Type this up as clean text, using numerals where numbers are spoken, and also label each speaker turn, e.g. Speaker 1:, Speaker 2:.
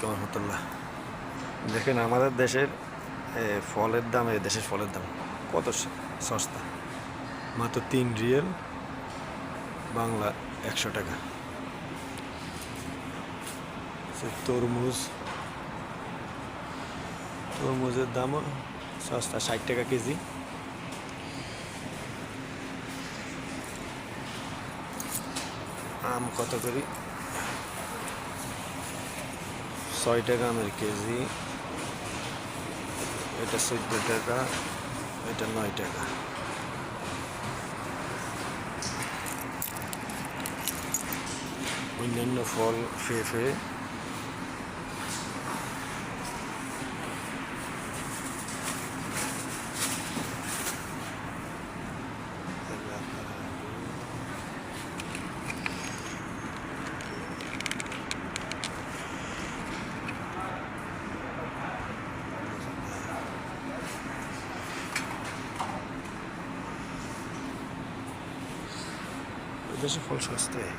Speaker 1: আলাইকুম রহমতুল্লাহ। দেখেন আমাদের দেশের ফলের দাম, দেশের ফলের দাম কত সস্তা, মাত্র 3 রিয়াল, বাংলা 100 টাকা। তরমুজের দামও সস্তা, 60 টাকা কেজি। আম কত করি? 6 টাকা আমের কেজি। এটা 14 টাকা, এটা 9 টাকা। অন্যান্য ফল ফেফে দেশে ফল সস্তায়।